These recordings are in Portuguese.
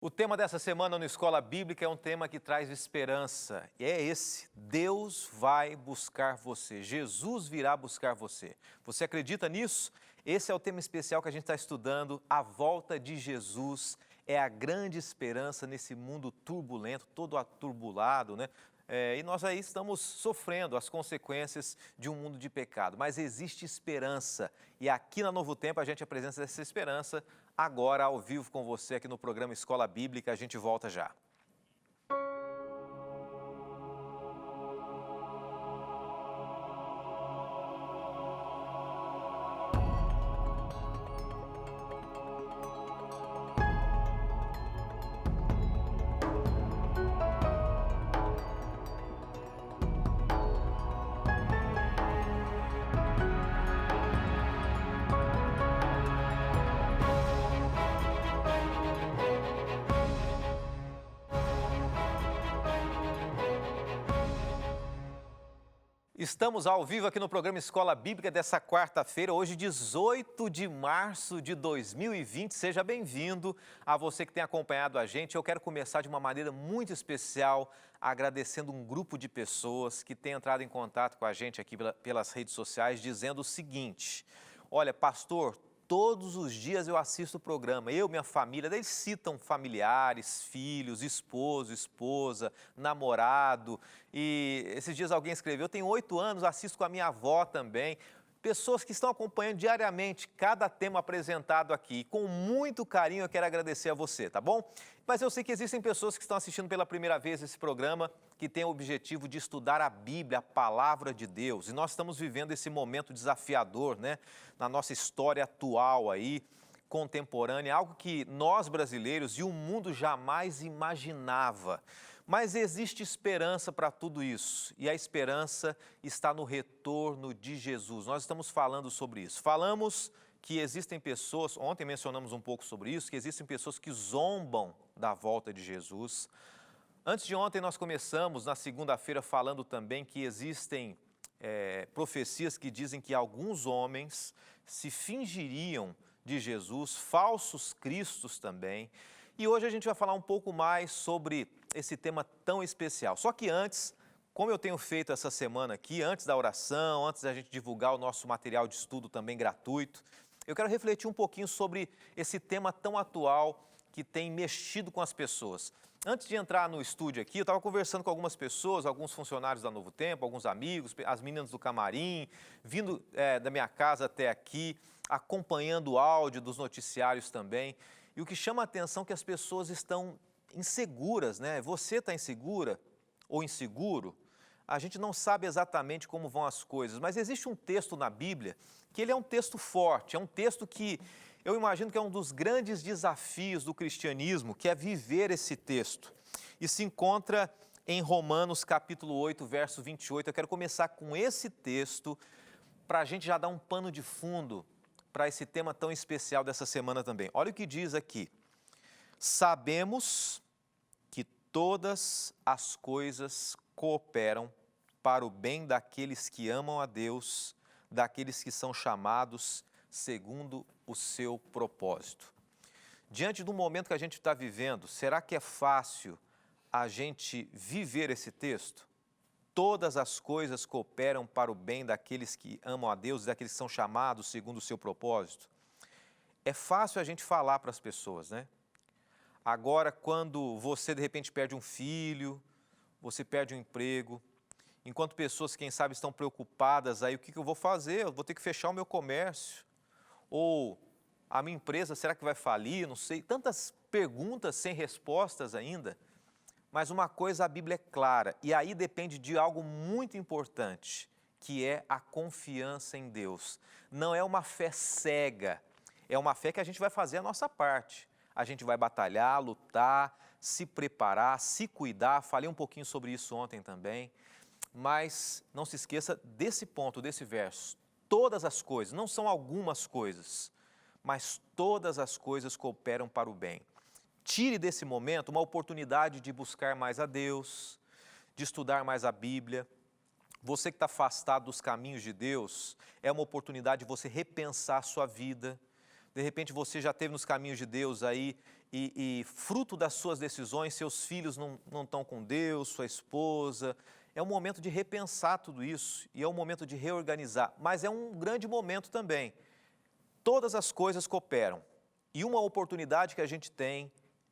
O tema dessa semana no Escola Bíblica é um tema que traz esperança. E é esse: Deus vai buscar você. Jesus virá buscar você. Você acredita nisso? Esse é o tema especial que a gente está estudando. A volta de Jesus é a grande esperança nesse mundo turbulento, todo aturbulado, né? E nós aí estamos sofrendo as consequências de um mundo de pecado. Mas existe esperança. E aqui na Novo Tempo a gente apresenta essa esperança agora ao vivo com você aqui no programa Escola Bíblica. A gente volta já. Estamos ao vivo aqui no programa Escola Bíblica dessa quarta-feira, hoje 18 de março de 2020. Seja bem-vindo a você que tem acompanhado a gente. Eu quero começar de uma maneira muito especial, agradecendo um grupo de pessoas que tem entrado em contato com a gente aqui pelas redes sociais, dizendo o seguinte: olha, pastor, todos os dias eu assisto o programa, minha família, eles citam familiares, filhos, esposo, esposa, namorado. E esses dias alguém escreveu: eu tenho 8 anos, assisto com a minha avó também. Pessoas que estão acompanhando diariamente cada tema apresentado aqui. Com muito carinho eu quero agradecer a você, tá bom? Mas eu sei que existem pessoas que estão assistindo pela primeira vez esse programa, que tem o objetivo de estudar a Bíblia, a palavra de Deus. E nós estamos vivendo esse momento desafiador, né? Na nossa história atual aí, contemporânea, algo que nós brasileiros e o mundo jamais imaginava. Mas existe esperança para tudo isso, e a esperança está no retorno de Jesus. Nós estamos falando sobre isso. Falamos que existem pessoas, ontem mencionamos um pouco sobre isso, que existem pessoas que zombam da volta de Jesus. Antes de ontem nós começamos, na segunda-feira, falando também que existem profecias que dizem que alguns homens se fingiriam de Jesus, falsos cristos também. E hoje a gente vai falar um pouco mais sobre esse tema tão especial. Só que antes, como eu tenho feito essa semana aqui, antes da oração, antes da gente divulgar o nosso material de estudo também gratuito, eu quero refletir um pouquinho sobre esse tema tão atual que tem mexido com as pessoas. Antes de entrar no estúdio aqui, eu estava conversando com algumas pessoas, alguns funcionários da Novo Tempo, alguns amigos, as meninas do camarim, vindo da minha casa até aqui, acompanhando o áudio dos noticiários também. E o que chama a atenção é que as pessoas estão inseguras, né? Você está insegura ou inseguro? A gente não sabe exatamente como vão as coisas, mas existe um texto na Bíblia que ele é um texto forte, é um texto que eu imagino que é um dos grandes desafios do cristianismo, que é viver esse texto. E se encontra em Romanos capítulo 8, verso 28. Eu quero começar com esse texto para a gente já dar um pano de fundo para esse tema tão especial dessa semana também. Olha o que diz aqui: sabemos que todas as coisas cooperam para o bem daqueles que amam a Deus, daqueles que são chamados segundo o seu propósito. Diante do momento que a gente está vivendo, será que é fácil a gente viver esse texto? Todas as coisas cooperam para o bem daqueles que amam a Deus, daqueles que são chamados segundo o seu propósito. É fácil a gente falar para as pessoas, né? Agora, quando você de repente perde um filho, você perde um emprego, enquanto pessoas, quem sabe, estão preocupadas aí, o que eu vou fazer? Eu vou ter que fechar o meu comércio. Ou a minha empresa, será que vai falir? Não sei. Tantas perguntas sem respostas ainda. Mas uma coisa a Bíblia é clara, e aí depende de algo muito importante, que é a confiança em Deus. Não é uma fé cega, é uma fé que a gente vai fazer a nossa parte. A gente vai batalhar, lutar, se preparar, se cuidar. Falei um pouquinho sobre isso ontem também. Mas não se esqueça desse ponto, desse verso. Todas as coisas, não são algumas coisas, mas todas as coisas cooperam para o bem. Tire desse momento uma oportunidade de buscar mais a Deus, de estudar mais a Bíblia. Você que está afastado dos caminhos de Deus, é uma oportunidade de você repensar a sua vida. De repente você já esteve nos caminhos de Deus aí e fruto das suas decisões, seus filhos não estão com Deus, sua esposa. É um momento de repensar tudo isso e é um momento de reorganizar, mas é um grande momento também. Todas as coisas cooperam e uma oportunidade que a gente tem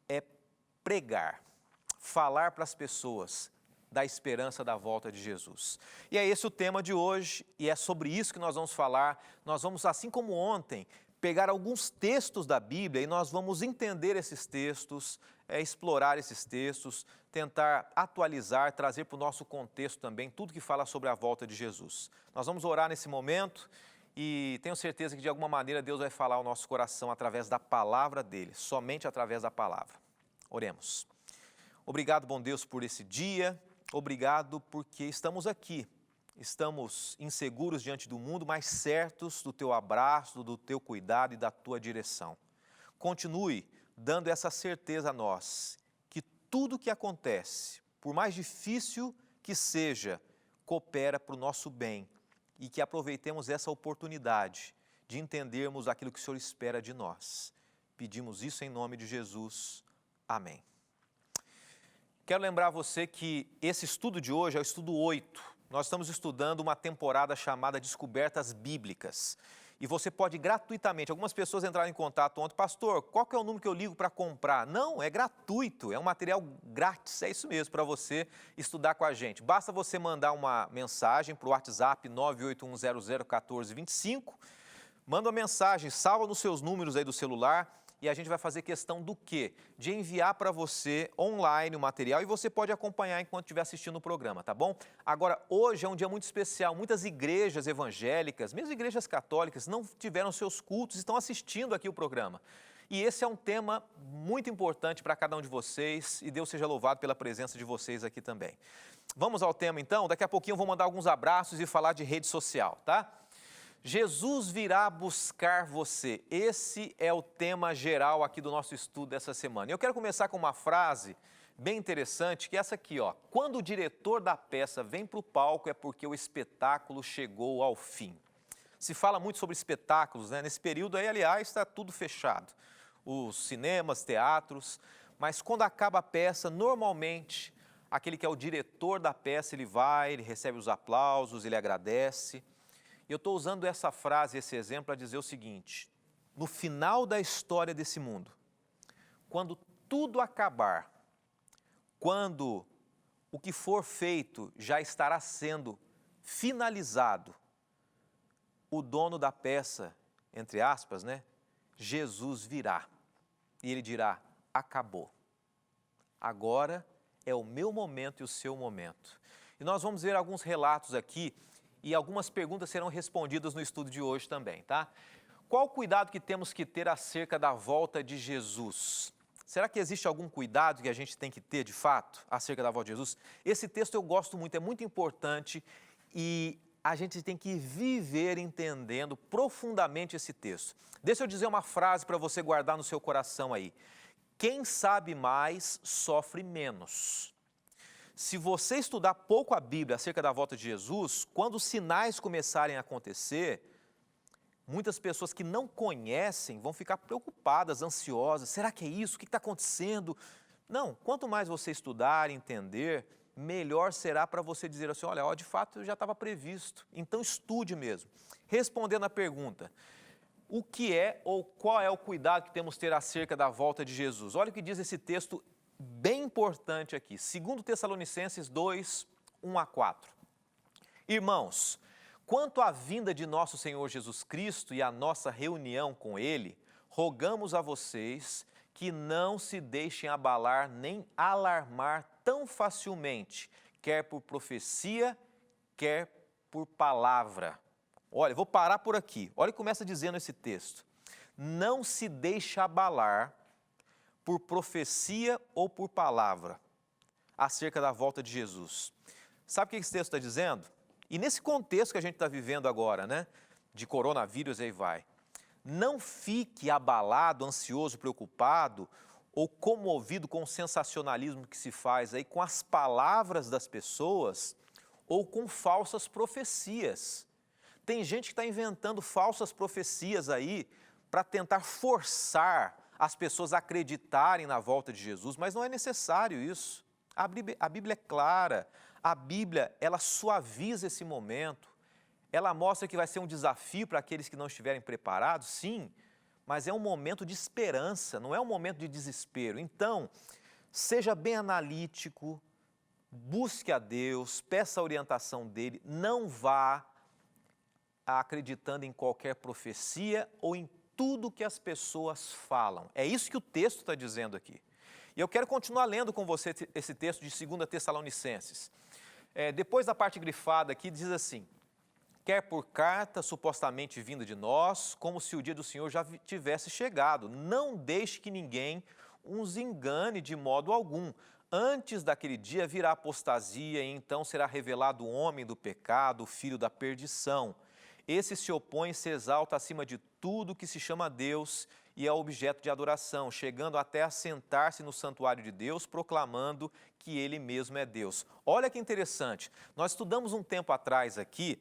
é pregar, falar para as pessoas da esperança da volta de Jesus. E é esse o tema de hoje e é sobre isso que nós vamos falar. Nós vamos, assim como ontem, pegar alguns textos da Bíblia e nós vamos entender esses textos, explorar esses textos, tentar atualizar, trazer para o nosso contexto também tudo que fala sobre a volta de Jesus. Nós vamos orar nesse momento e tenho certeza que de alguma maneira Deus vai falar ao nosso coração através da palavra dele, somente através da palavra. Oremos. Obrigado, bom Deus, por esse dia, obrigado porque estamos aqui. Estamos inseguros diante do mundo, mas certos do teu abraço, do teu cuidado e da tua direção. Continue dando essa certeza a nós, que tudo que acontece, por mais difícil que seja, coopera para o nosso bem e que aproveitemos essa oportunidade de entendermos aquilo que o Senhor espera de nós. Pedimos isso em nome de Jesus. Amém. Quero lembrar você que esse estudo de hoje é o estudo 8. Nós estamos estudando uma temporada chamada Descobertas Bíblicas. E você pode gratuitamente, algumas pessoas entraram em contato ontem, pastor, qual que é o número que eu ligo para comprar? Não, é gratuito, é um material grátis, é isso mesmo, para você estudar com a gente. Basta você mandar uma mensagem para o WhatsApp 981001425, manda uma mensagem, salva nos seus números aí do celular, e a gente vai fazer questão do quê? De enviar para você online o material e você pode acompanhar enquanto estiver assistindo o programa, tá bom? Agora, hoje é um dia muito especial. Muitas igrejas evangélicas, mesmo igrejas católicas, não tiveram seus cultos, estão assistindo aqui o programa. E esse é um tema muito importante para cada um de vocês e Deus seja louvado pela presença de vocês aqui também. Vamos ao tema então? Daqui a pouquinho eu vou mandar alguns abraços e falar de rede social, tá? Jesus virá buscar você. Esse é o tema geral aqui do nosso estudo dessa semana. Eu quero começar com uma frase bem interessante, que é essa aqui, ó. Quando o diretor da peça vem para o palco é porque o espetáculo chegou ao fim. Se fala muito sobre espetáculos, né? Nesse período aí, aliás, está tudo fechado. Os cinemas, teatros, mas quando acaba a peça, normalmente, aquele que é o diretor da peça, ele vai, ele recebe os aplausos, ele agradece. Eu estou usando essa frase, esse exemplo, para dizer o seguinte: no final da história desse mundo, quando tudo acabar, quando o que for feito já estará sendo finalizado, o dono da peça, entre aspas, né, Jesus virá e ele dirá: acabou. Agora é o meu momento e o seu momento. E nós vamos ver alguns relatos aqui e algumas perguntas serão respondidas no estudo de hoje também, tá? Qual o cuidado que temos que ter acerca da volta de Jesus? Será que existe algum cuidado que a gente tem que ter, de fato, acerca da volta de Jesus? Esse texto eu gosto muito, é muito importante e a gente tem que viver entendendo profundamente esse texto. Deixa eu dizer uma frase para você guardar no seu coração aí. Quem sabe mais, sofre menos. Se você estudar pouco a Bíblia acerca da volta de Jesus, quando os sinais começarem a acontecer, muitas pessoas que não conhecem vão ficar preocupadas, ansiosas. Será que é isso? O que está acontecendo? Não, quanto mais você estudar, entender, melhor será para você dizer assim, olha, de fato já estava previsto, então estude mesmo. Respondendo à pergunta, o que é ou qual é o cuidado que temos que ter acerca da volta de Jesus? Olha o que diz esse texto bem importante aqui, 2 Tessalonicenses 2, 1-4. Irmãos, quanto à vinda de nosso Senhor Jesus Cristo e à nossa reunião com Ele, rogamos a vocês que não se deixem abalar nem alarmar tão facilmente, quer por profecia, quer por palavra. Olha, vou parar por aqui. Olha o que começa dizendo esse texto. Não se deixe abalar por profecia ou por palavra acerca da volta de Jesus. Sabe o que esse texto está dizendo? E nesse contexto que a gente está vivendo agora, né? De coronavírus, aí vai. Não fique abalado, ansioso, preocupado ou comovido com o sensacionalismo que se faz aí com as palavras das pessoas ou com falsas profecias. Tem gente que está inventando falsas profecias aí para tentar forçar as pessoas acreditarem na volta de Jesus, mas não é necessário isso. A Bíblia é clara, a Bíblia, ela suaviza esse momento, ela mostra que vai ser um desafio para aqueles que não estiverem preparados, sim, mas é um momento de esperança, não é um momento de desespero. Então, seja bem analítico, busque a Deus, peça a orientação dEle, não vá acreditando em qualquer profecia ou em tudo que as pessoas falam. É isso que o texto está dizendo aqui. E eu quero continuar lendo com você esse texto de 2 Tessalonicenses. Depois da parte grifada aqui, diz assim: quer por carta supostamente vinda de nós, como se o dia do Senhor já tivesse chegado. Não deixe que ninguém os engane de modo algum. Antes daquele dia virá apostasia, e então será revelado o homem do pecado, o filho da perdição. Esse se opõe e se exalta acima de tudo que se chama Deus e é objeto de adoração, chegando até a sentar-se no santuário de Deus, proclamando que Ele mesmo é Deus. Olha que interessante, nós estudamos um tempo atrás aqui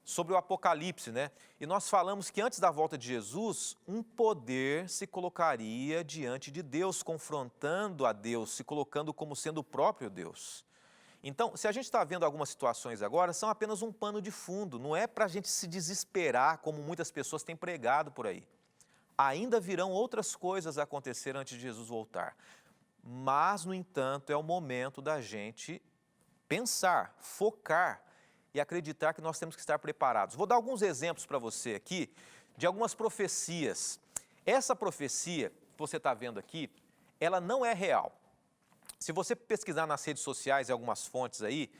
sobre o Apocalipse, né? E nós falamos que antes da volta de Jesus, um poder se colocaria diante de Deus, confrontando a Deus, se colocando como sendo o próprio Deus. Então, se a gente está vendo algumas situações agora, são apenas um pano de fundo, não é para a gente se desesperar, como muitas pessoas têm pregado por aí. Ainda virão outras coisas a acontecer antes de Jesus voltar. Mas, no entanto, é o momento da gente pensar, focar e acreditar que nós temos que estar preparados. Vou dar alguns exemplos para você aqui de algumas profecias. Essa profecia que você está vendo aqui, ela não é real. Se você pesquisar nas redes sociais e algumas fontes aí,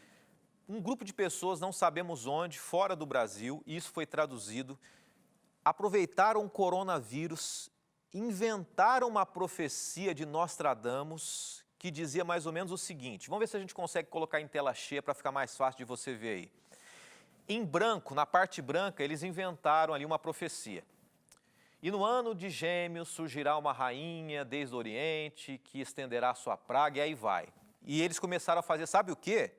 um grupo de pessoas, não sabemos onde, fora do Brasil, e isso foi traduzido, aproveitaram o coronavírus, inventaram uma profecia de Nostradamus que dizia mais ou menos o seguinte, vamos ver se a gente consegue colocar em tela cheia para ficar mais fácil de você ver aí. Em branco, na parte branca, eles inventaram ali uma profecia. E no ano de Gêmeos surgirá uma rainha desde o Oriente que estenderá sua praga, e aí vai. E eles começaram a fazer, sabe o quê?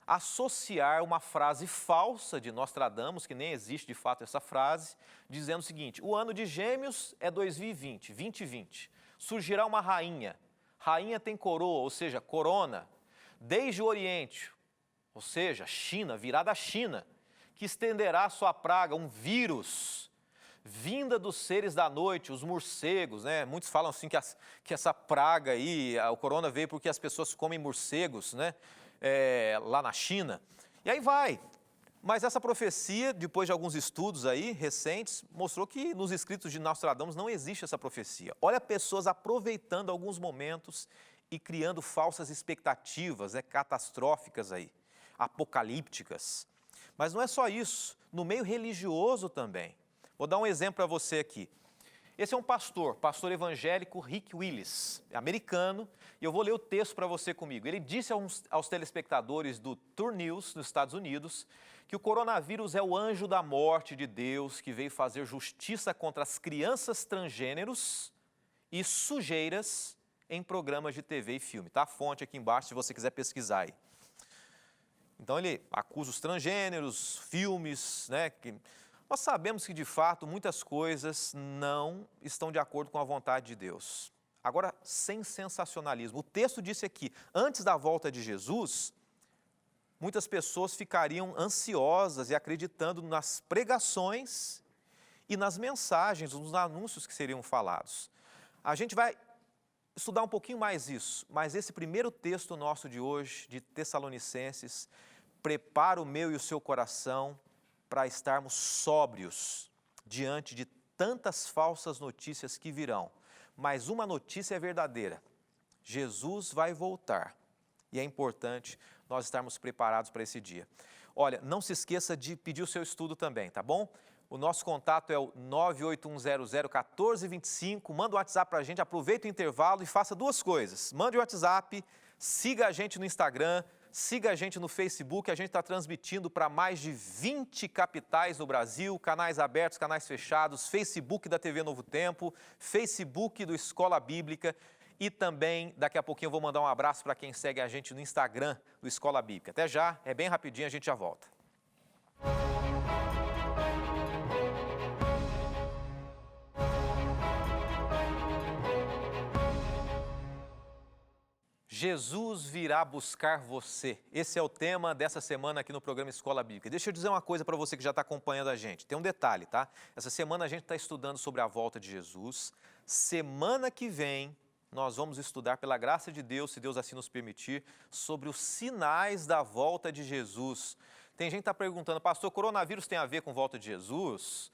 Associar uma frase falsa de Nostradamus, que nem existe de fato essa frase, dizendo o seguinte, o ano de Gêmeos é 2020, 2020. Surgirá uma rainha. Rainha tem coroa, ou seja, corona, desde o Oriente, ou seja, China, virá da China, que estenderá sua praga, um vírus, vinda dos seres da noite, os morcegos, né? Muitos falam assim que essa praga aí, o corona veio porque as pessoas comem morcegos, né? Lá na China. E aí vai. Mas essa profecia, depois de alguns estudos aí, recentes, mostrou que nos escritos de Nostradamus não existe essa profecia. Olha pessoas aproveitando alguns momentos e criando falsas expectativas, catastróficas aí, apocalípticas. Mas não é só isso, no meio religioso também. Vou dar um exemplo para você aqui. Esse é um pastor evangélico Rick Willis, americano, e eu vou ler o texto para você comigo. Ele disse aos telespectadores do Tour News, nos Estados Unidos, que o coronavírus é o anjo da morte de Deus que veio fazer justiça contra as crianças transgêneros e sujeiras em programas de TV e filme. Tá a fonte aqui embaixo se você quiser pesquisar aí. Então ele acusa os transgêneros, filmes, né, que nós sabemos que de fato muitas coisas não estão de acordo com a vontade de Deus. Agora, sem sensacionalismo, o texto disse aqui, antes da volta de Jesus, muitas pessoas ficariam ansiosas e acreditando nas pregações e nas mensagens, nos anúncios que seriam falados. A gente vai estudar um pouquinho mais isso, mas esse primeiro texto nosso de hoje, de Tessalonicenses, prepara o meu e o seu coração para estarmos sóbrios diante de tantas falsas notícias que virão. Mas uma notícia é verdadeira, Jesus vai voltar e é importante nós estarmos preparados para esse dia. Olha, não se esqueça de pedir o seu estudo também, tá bom? O nosso contato é o 981001425, manda um WhatsApp para a gente, aproveita o intervalo e faça duas coisas. Mande o WhatsApp, siga a gente no Instagram, siga a gente no Facebook, a gente está transmitindo para mais de 20 capitais no Brasil, canais abertos, canais fechados, Facebook da TV Novo Tempo, Facebook do Escola Bíblica e também, daqui a pouquinho eu vou mandar um abraço para quem segue a gente no Instagram do Escola Bíblica. Até já, é bem rapidinho, a gente já volta. Jesus virá buscar você. Esse é o tema dessa semana aqui no programa Escola Bíblica. Deixa eu dizer uma coisa para você que já está acompanhando a gente. Tem um detalhe, tá? Essa semana a gente está estudando sobre a volta de Jesus. Semana que vem nós vamos estudar, pela graça de Deus, se Deus assim nos permitir, sobre os sinais da volta de Jesus. Tem gente que está perguntando, pastor, coronavírus tem a ver com volta de Jesus?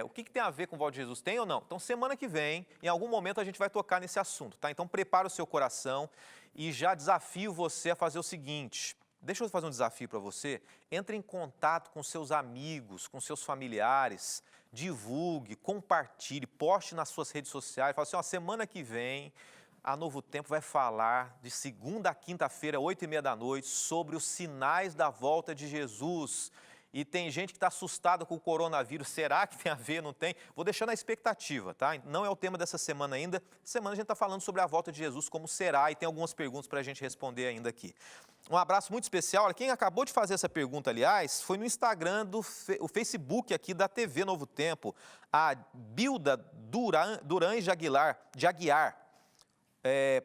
O que tem a ver com volta de Jesus? Tem ou não? Então, semana que vem, em algum momento, a gente vai tocar nesse assunto, tá? Então, prepara o seu coração e já desafio você a fazer o seguinte. Deixa eu fazer um desafio para você. Entre em contato com seus amigos, com seus familiares, divulgue, compartilhe, poste nas suas redes sociais. Fala assim, ó, semana que vem, a Novo Tempo vai falar de segunda a quinta-feira, 8h30 da noite, sobre os sinais da volta de Jesus. E tem gente que está assustada com o coronavírus. Será que tem a ver? Não tem? Vou deixar na expectativa, tá? Não é o tema dessa semana ainda. Essa semana a gente está falando sobre a volta de Jesus, como será, e tem algumas perguntas para a gente responder ainda aqui. Um abraço muito especial. Olha, quem acabou de fazer essa pergunta, aliás, foi no Instagram, o Facebook aqui da TV Novo Tempo, a Bilda Duran de Aguiar.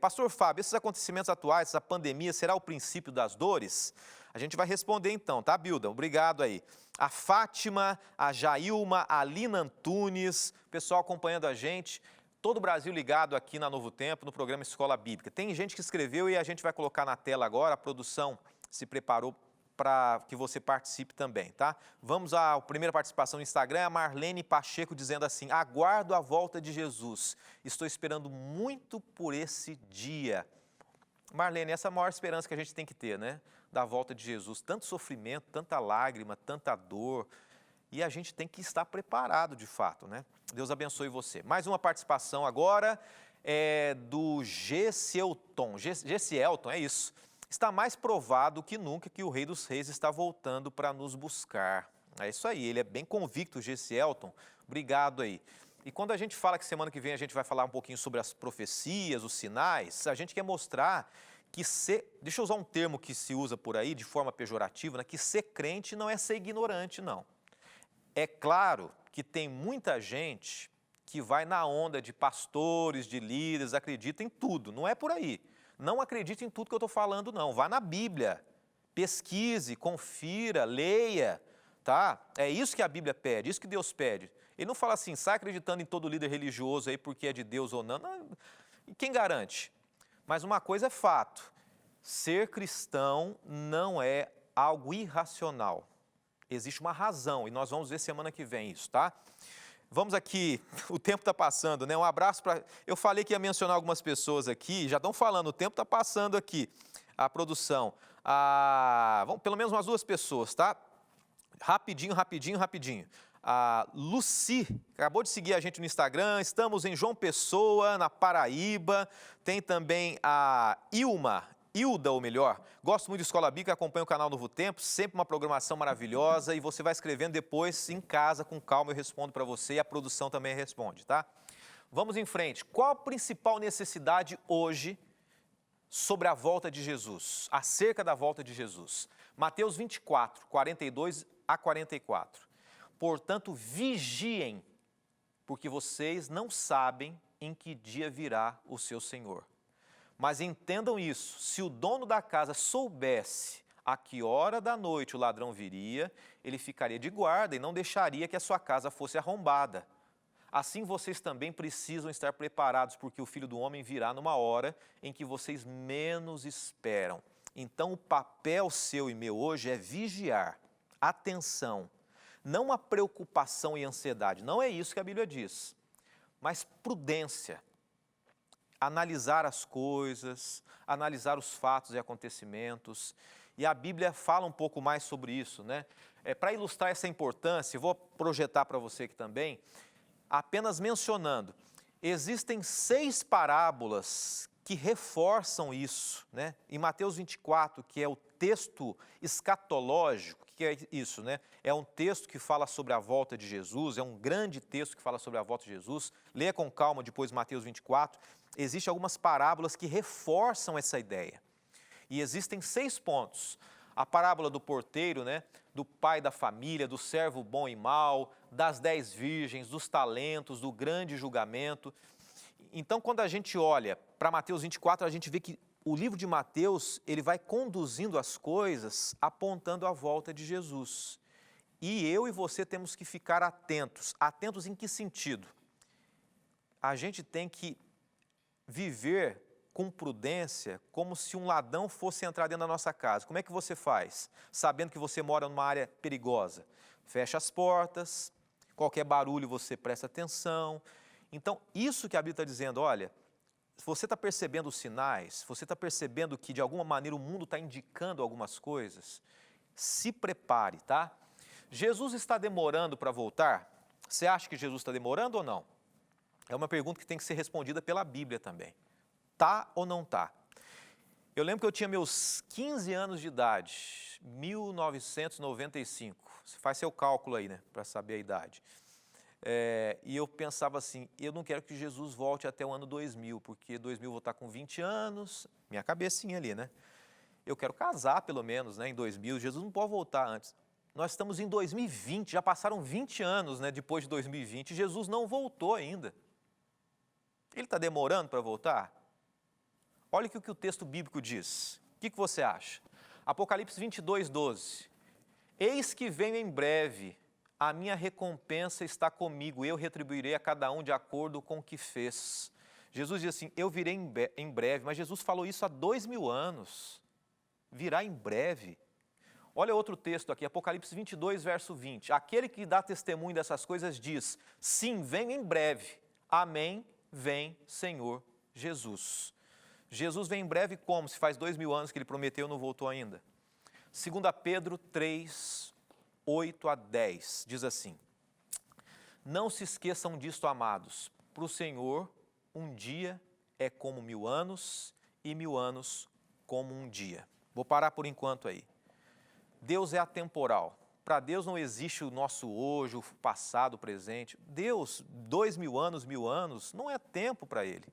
Pastor Fábio, esses acontecimentos atuais, essa pandemia, será o princípio das dores? A gente vai responder então, tá, Bilda? Obrigado aí. A Fátima, a Jailma, a Lina Antunes, pessoal acompanhando a gente, todo o Brasil ligado aqui na Novo Tempo, no programa Escola Bíblica. Tem gente que escreveu e a gente vai colocar na tela agora, a produção se preparou para que você participe também, tá? Vamos à primeira participação no Instagram, a Marlene Pacheco dizendo assim, aguardo a volta de Jesus, estou esperando muito por esse dia. Marlene, essa é a maior esperança que a gente tem que ter, né? Da volta de Jesus, tanto sofrimento, tanta lágrima, tanta dor, e a gente tem que estar preparado de fato, né? Deus abençoe você. Mais uma participação agora é do Gessielton, é isso. Está mais provado que nunca que o Rei dos Reis está voltando para nos buscar. É isso aí, ele é bem convicto, Gessielton. Obrigado aí. E quando a gente fala que semana que vem a gente vai falar um pouquinho sobre as profecias, os sinais, a gente quer mostrar que deixa eu usar um termo que se usa por aí de forma pejorativa, né, que ser crente não é ser ignorante, não. É claro que tem muita gente que vai na onda de pastores, de líderes, acredita em tudo, não é por aí. Não acredite em tudo que eu estou falando, não. Vá na Bíblia, pesquise, confira, leia, tá? É isso que a Bíblia pede, isso que Deus pede. Ele não fala assim, sai acreditando em todo líder religioso aí porque é de Deus ou não. Não, quem garante? Mas uma coisa é fato, ser cristão não é algo irracional. Existe uma razão e nós vamos ver semana que vem isso, tá? Vamos aqui, o tempo está passando, né? Um abraço para... Eu falei que ia mencionar algumas pessoas aqui, já estão falando, o tempo está passando aqui, a produção. Vamos, pelo menos umas 2 pessoas, tá? Rapidinho. A Luci, acabou de seguir a gente no Instagram, estamos em João Pessoa, na Paraíba. Tem também a Hilda, ou melhor, gosto muito de Escola Bíblica, acompanho o canal Novo Tempo, sempre uma programação maravilhosa e você vai escrevendo depois em casa, com calma, eu respondo para você e a produção também responde, tá? Vamos em frente. Qual a principal necessidade hoje sobre a volta de Jesus, acerca da volta de Jesus? Mateus 24, 42 a 44. Portanto, vigiem, porque vocês não sabem em que dia virá o seu Senhor. Mas entendam isso, se o dono da casa soubesse a que hora da noite o ladrão viria, ele ficaria de guarda e não deixaria que a sua casa fosse arrombada. Assim vocês também precisam estar preparados, porque o Filho do Homem virá numa hora em que vocês menos esperam. Então o papel seu e meu hoje é vigiar, atenção, não uma preocupação e ansiedade, não é isso que a Bíblia diz, mas prudência. Analisar as coisas, analisar os fatos e acontecimentos. E a Bíblia fala um pouco mais sobre isso, né? Para ilustrar essa importância, vou projetar para você aqui também, apenas mencionando, existem 6 parábolas que reforçam isso, né? Em Mateus 24, que é o texto escatológico, que é isso, né? É um texto que fala sobre a volta de Jesus, é um grande texto que fala sobre a volta de Jesus. Leia com calma depois Mateus 24. Existem algumas parábolas que reforçam essa ideia. E existem 6 pontos. A parábola do porteiro, né? Do pai da família, do servo bom e mau, das 10 virgens, dos talentos, do grande julgamento. Então, quando a gente olha para Mateus 24, a gente vê que o livro de Mateus, ele vai conduzindo as coisas apontando a volta de Jesus. E eu e você temos que ficar atentos. Atentos em que sentido? A gente tem que viver com prudência, como se um ladrão fosse entrar dentro da nossa casa. Como é que você faz? Sabendo que você mora numa área perigosa. Fecha as portas, qualquer barulho você presta atenção. Então, isso que a Bíblia está dizendo, olha, se você está percebendo os sinais, se você está percebendo que de alguma maneira o mundo está indicando algumas coisas, se prepare, tá? Jesus está demorando para voltar? Você acha que Jesus está demorando ou não? É uma pergunta que tem que ser respondida pela Bíblia também. Tá ou não tá? Eu lembro que eu tinha meus 15 anos de idade, 1995. Você faz seu cálculo aí, né, para saber a idade. E eu pensava assim, eu não quero que Jesus volte até o ano 2000, porque 2000 eu vou estar com 20 anos, minha cabecinha ali, né? Eu quero casar pelo menos, né, em 2000, Jesus não pode voltar antes. Nós estamos em 2020, já passaram 20 anos, né, depois de 2020, Jesus não voltou ainda. Ele está demorando para voltar? Olha o que o texto bíblico diz. O que você acha? Apocalipse 22, 12. Eis que venho em breve, a minha recompensa está comigo, eu retribuirei a cada um de acordo com o que fez. Jesus diz assim, eu virei em breve, mas Jesus falou isso há 2000 anos. Virá em breve. Olha outro texto aqui, Apocalipse 22, verso 20. Aquele que dá testemunho dessas coisas diz, sim, venho em breve. Amém, vem Senhor Jesus. Jesus vem em breve como? Se faz 2000 anos que ele prometeu e não voltou ainda. 2 Pedro 3, 8 a 10, diz assim, não se esqueçam disto, amados, para o Senhor um dia é como 1000 anos e 1000 anos como um dia. Vou parar por enquanto aí. Deus é atemporal. Para Deus não existe o nosso hoje, o passado, o presente. Deus, 2000 anos, 1000 anos, não é tempo para Ele.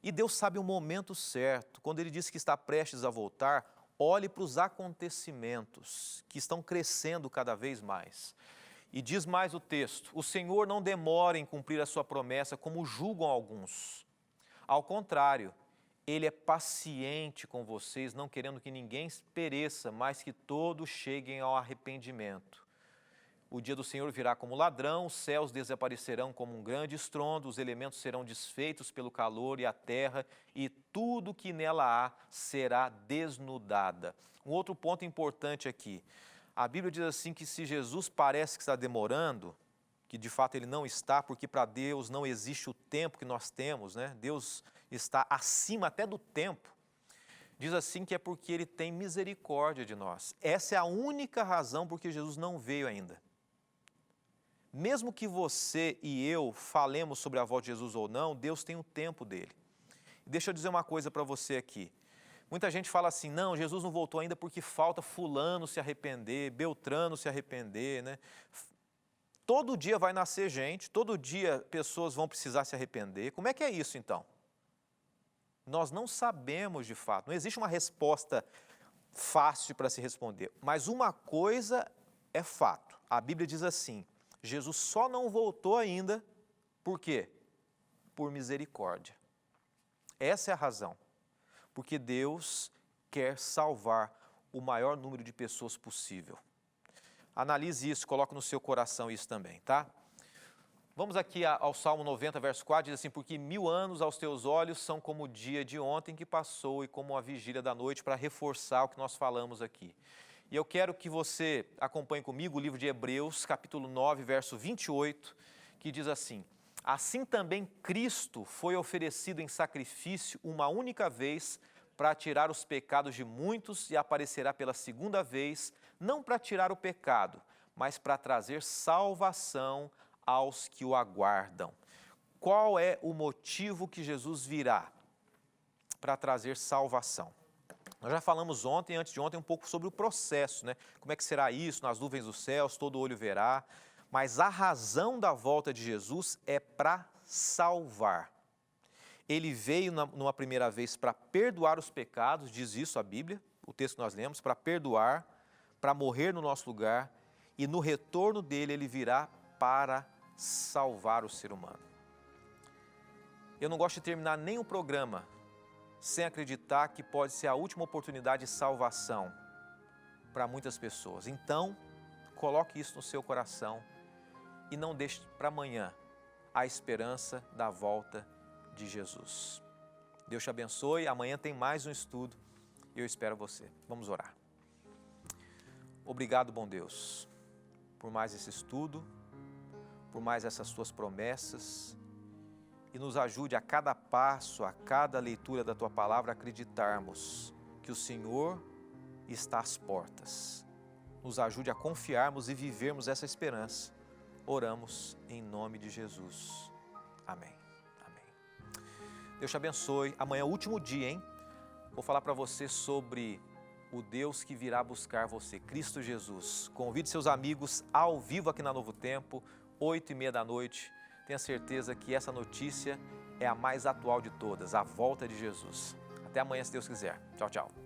E Deus sabe o momento certo. Quando Ele diz que está prestes a voltar, olhe para os acontecimentos que estão crescendo cada vez mais. E diz mais o texto, o Senhor não demora em cumprir a sua promessa, como julgam alguns. Ao contrário, Ele é paciente com vocês, não querendo que ninguém pereça, mas que todos cheguem ao arrependimento. O dia do Senhor virá como ladrão, os céus desaparecerão como um grande estrondo, os elementos serão desfeitos pelo calor e a terra, e tudo que nela há será desnudada. Um outro ponto importante aqui, a Bíblia diz assim que se Jesus parece que está demorando, que de fato ele não está, porque para Deus não existe o tempo que nós temos, né? Deus está acima até do tempo. Diz assim que é porque ele tem misericórdia de nós. Essa é a única razão porque Jesus não veio ainda. Mesmo que você e eu falemos sobre a volta de Jesus ou não, Deus tem o tempo dele. Deixa eu dizer uma coisa para você aqui. Muita gente fala assim, não, Jesus não voltou ainda porque falta fulano se arrepender, Beltrano se arrepender, né? Todo dia vai nascer gente, todo dia pessoas vão precisar se arrepender. Como é que é isso então? Nós não sabemos de fato, não existe uma resposta fácil para se responder. Mas uma coisa é fato, a Bíblia diz assim, Jesus só não voltou ainda, por quê? Por misericórdia. Essa é a razão. Porque Deus quer salvar o maior número de pessoas possível. Analise isso, coloque no seu coração isso também, tá? Vamos aqui ao Salmo 90, verso 4, diz assim, porque 1000 anos aos teus olhos são como o dia de ontem que passou e como a vigília da noite, para reforçar o que nós falamos aqui. E eu quero que você acompanhe comigo o livro de Hebreus, capítulo 9, verso 28, que diz assim, assim também Cristo foi oferecido em sacrifício uma única vez para tirar os pecados de muitos e aparecerá pela segunda vez, não para tirar o pecado, mas para trazer salvação aos que o aguardam. Qual é o motivo que Jesus virá? Para trazer salvação. Nós já falamos ontem, antes de ontem, um pouco sobre o processo, né? Como é que será isso, nas nuvens dos céus, todo olho verá. Mas a razão da volta de Jesus é para salvar. Ele veio numa primeira vez para perdoar os pecados, diz isso a Bíblia, o texto que nós lemos, para perdoar, para morrer no nosso lugar, e no retorno dele ele virá para salvar o ser humano. Eu não gosto de terminar nem o programa sem acreditar que pode ser a última oportunidade de salvação para muitas pessoas. Então, coloque isso no seu coração e não deixe para amanhã a esperança da volta de Jesus. Deus te abençoe. Amanhã tem mais um estudo e eu espero você. Vamos orar. Obrigado, bom Deus, por mais esse estudo, por mais essas tuas promessas, e nos ajude a cada passo, a cada leitura da tua palavra, a acreditarmos que o Senhor está às portas. Nos ajude a confiarmos e vivermos essa esperança. Oramos em nome de Jesus. Amém. Amém. Deus te abençoe. Amanhã é o último dia, hein? Vou falar para você sobre o Deus que virá buscar você, Cristo Jesus. Convide seus amigos ao vivo aqui na Novo Tempo, 8h30 da noite. Tenha certeza que essa notícia é a mais atual de todas, a volta de Jesus. Até amanhã, se Deus quiser. Tchau, tchau.